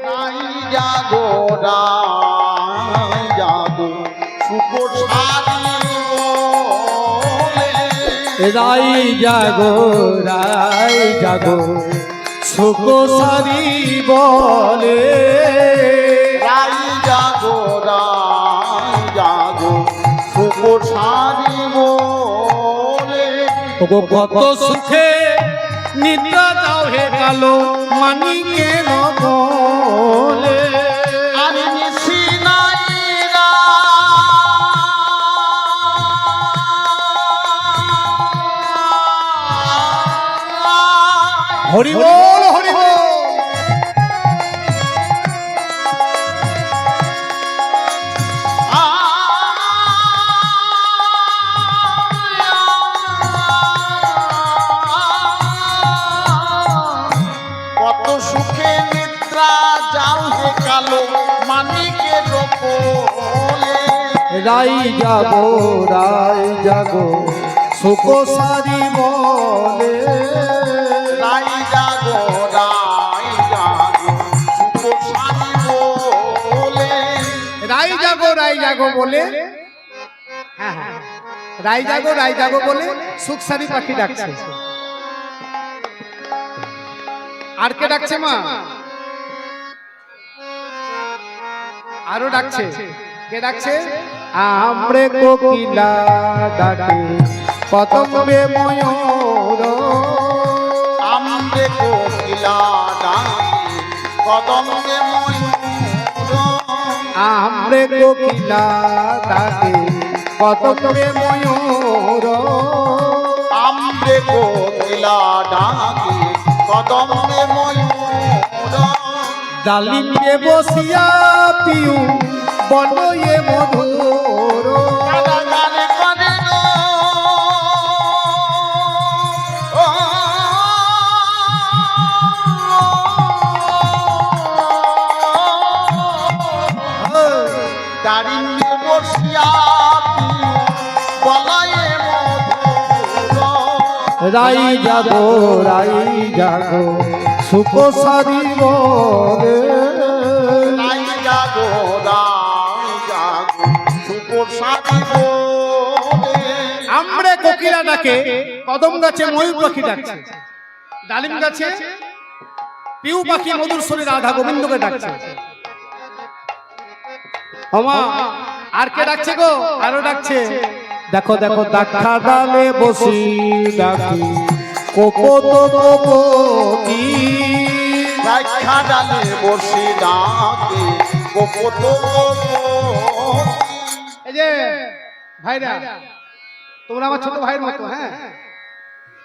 নাই জাগো নাই জাগো সুকো সারি রাই জাগো সুকো সারি বলে রাই জাগো সুকো সারি বলে কত সুখে নিদ্রা যাও হে কালো মানিকের বলে আমি নিশি নাই হরি বল হরি বল কত সুখে নিদ্রা যাও হে কালো মানিকের বলে রাই জাগো সুকো সারি বলে রাই জাগো সুকো সারি বলে রাই জাগো বলে হ্যাঁ হ্যাঁ রাই জাগো বলে সুখ সারি পাখি ডাকছে। আর কে ডাকছে মা? আরো ডাকছে। কে ডাকছে? আমরে কোকিলা ডাকে পতঙ্গে ময়ূর আমরে কোকিলা ডাকে পতঙ্গে ময়ূর আমরে কোকিলা ডাকে পতঙ্গে ময়ূর আমরে কোকিলা ডাকে পতঙ্গে ময়ূর ডালিমে বসিয়া পিউ বনয়ে মধুর গানে করে দাঁড়িয়ে বসিয়া বলায়ে মধুর রাই জাগো সুকো সারি বলে রাই জাগো সুকো সারি বলে আমরে কোকিলা ডাকে কদম গাছে ময়ূর পাখি ডাকছে ডালিম গাছে পিউ পাখি মধুর সুরে রাধা গোবিন্দকে ডাকছে। ওমা আর কে ডাকছে গো? আরো ডাকছে। দেখো দাক্ষা ডালে বসি ডাকি কোপতি দাক্ষা ডালে বসি ডাকে কোপত এই যে ভাইরা তোমরা আমার ছোট ভাইয়ের মতো। হ্যাঁ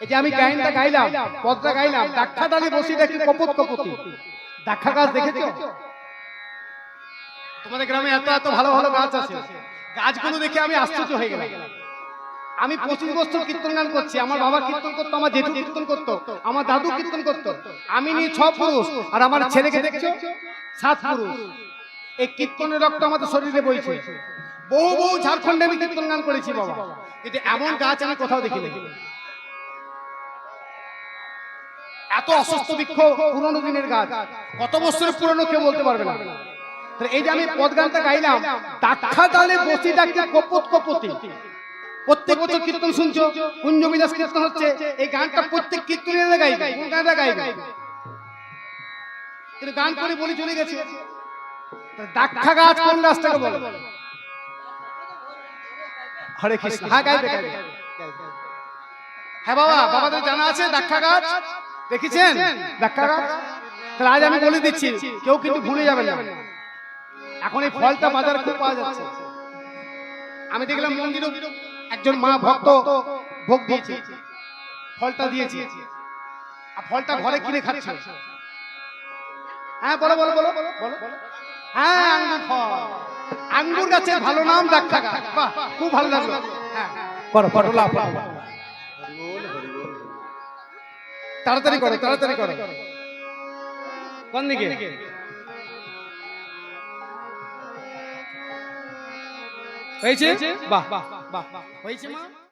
এই যে আমি গাইনটা গাইলাম পদটা গাইলাম দাক্ষা ডালে বসি ডাকি কোপতি দাক্ষা গাছ দেখেছো? তোমাদের গ্রামে এত ভালো ভালো গাছ আছে। গাছগুলো দেখে আমি আশ্চর্য হয়ে গেলাম। আমি 25 বছর কীর্তন গান করছি। আমার বাবা কীর্তন করতো, আমার জেঠু কীর্তন করতো, আমার দাদু কীর্তন করতো। আমি নিয়ে 6 পুরুষ আর আমার ছেলেকে দেখছো 7 পুরুষ। এই কীর্তনের রক্ত আমাদের শরীরে বইছে। বহু ঝাড়খণ্ডে আমি কীর্তন গান করেছি বাবা, কিন্তু এমন গাছ আমি কোথাও দেখিনি। এত অসুস্থ বৃক্ষ, পুরনো দিনের গাছ, কত বছরের পুরনো কেউ বলতে পারবে না। এই যে আমি পদ গানটা গাইলাম দাক্ষা ডালে বসি ডাকি কোপতি, প্রত্যেক বছর কীর্তন শুনছো, কুঞ্জ বিলাস কীর্তন হচ্ছে, এই গানটা প্রত্যেক কীর্তনীরা গাইবে, কোন গানটা গাইবে? কিন্তু গান করে বলি চলে গেছে। দাক্ষা গাছ কোন গাছটাকে বলে? হরে কৃষ্ণ। হ্যাঁ গাইবে। হ্যাঁ বাবা, বাবাদের জানা আছে দাক্ষা গাছ দেখেছেন? দাক্ষা গাছ তাহলে আজ আমি বলে দিচ্ছি, কেউ কিন্তু ভুলে যাবে না। এখন এই ফলটা বাজারে খুব পাওয়া যাচ্ছে। আমি দেখলাম মন্দিরে একজন মা ভক্ত ভোগ দিয়েছে, ফলটা দিয়েছে, আর ফলটা ঘরে কিনে খাচ্ছে। হ্যাঁ বলো। হ্যাঁ আঙ্গুর ফল, আঙ্গুর গাছের ভালো নাম দাক্ষা গাছ। বাহ, খুব ভালো লাগলো। হ্যাঁ করো লাভ। তাড়াতাড়ি করো। কোন দিকে? হয়েছে? বাহ হয়েছে মা।